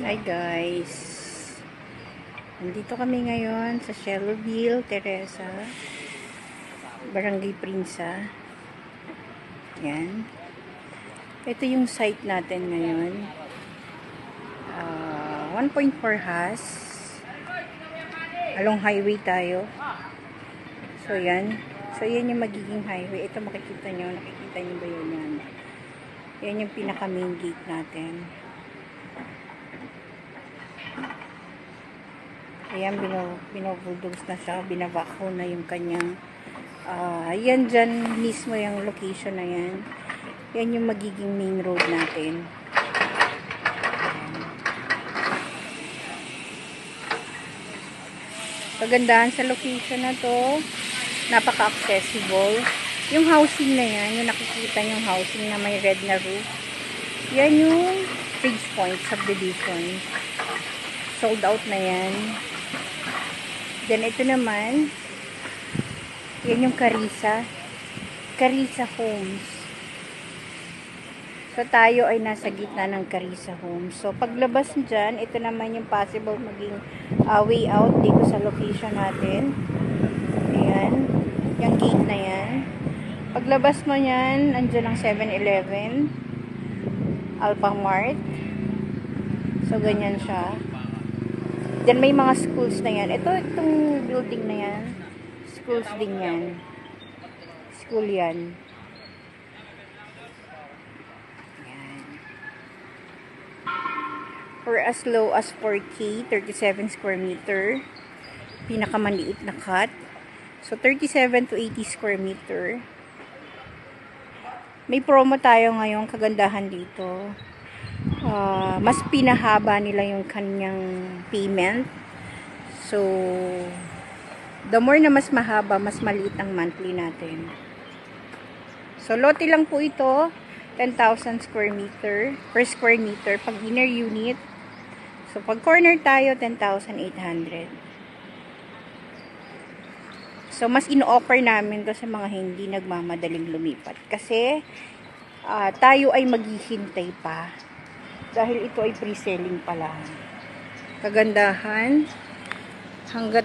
Hi guys, nandito kami ngayon sa Shelbyville, Teresa, Barangay Prinsa. Yan. Ito yung site natin ngayon. 1.4 has. Along highway tayo. So yan. So yan yung magiging highway. Ito makikita nyo. Nakikita nyo ba yun yan? Yan yung pinaka main gate natin. Ayan, binobulldoze na siya. Binabako na yung kanyang yan dyan mismo yung location na yan. Yan yung magiging main road natin. Pagandahan sa location na to, napaka-accessible. Yung housing na yan, yung nakikita yung housing na may red na roof, yan yung Bridge Point subdivision. Sold out na yan. Then ito naman, yan yung Carissa Homes. So tayo ay nasa gitna ng Carissa Homes. So paglabas dyan, ito naman yung possible maging way out dito sa location natin. Ayan, yung gate na yan. Paglabas mo yan, andyan ang 7-Eleven, Alphamart. So ganyan siya. Then may mga schools na yan. Itong building na yan, schools din yan. School yan. Yan. For as low as 4K, 37 square meter. Pinakamaliit na cut. So 37 to 80 square meter. May promo tayo ngayon, kagandahan dito. Mas pinahaba nila yung kanyang payment. So, the more na mas mahaba, mas maliit ang monthly natin. So, lote lang po ito. 10,000 square meter per square meter. Pag inner unit. So, pag corner tayo, 10,800. So, mas ino-offer namin to sa mga hindi nagmamadaling lumipat. Kasi, tayo ay maghihintay pa. Dahil ito ay pre-selling pala. Kagandahan, hanggat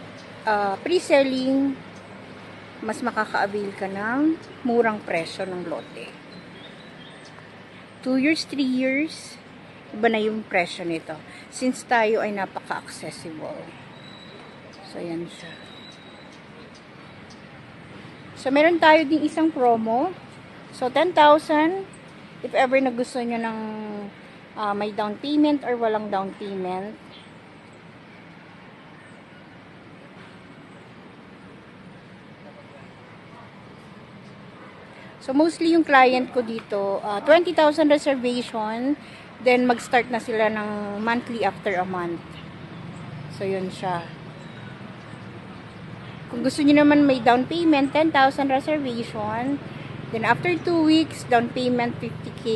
pre-selling, mas makaka-avail ka ng murang presyo ng lote. 2 years, 3 years, iba na yung presyo nito. Since tayo ay napaka-accessible. So, yan siya. So, meron tayo ding isang promo. So, 10,000. If ever na gusto nyo ng may down payment or walang down payment. So, mostly yung client ko dito, 20,000 reservation, then mag-start na sila ng monthly after a month. So, yun siya. Kung gusto niyo naman may down payment, 10,000 reservation, then after 2 weeks, down payment 50K.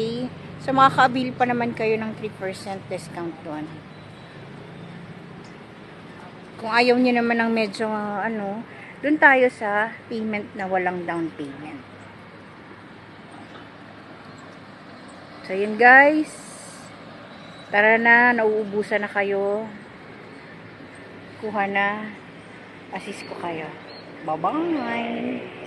So, makaka-avail pa naman kayo ng 3% discount doon. Kung ayaw nyo naman ng medyo, doon tayo sa payment na walang down payment. So, yun guys. Tara na, nauubusan na kayo. Kuha na. Assist ko kayo. Bye-bye!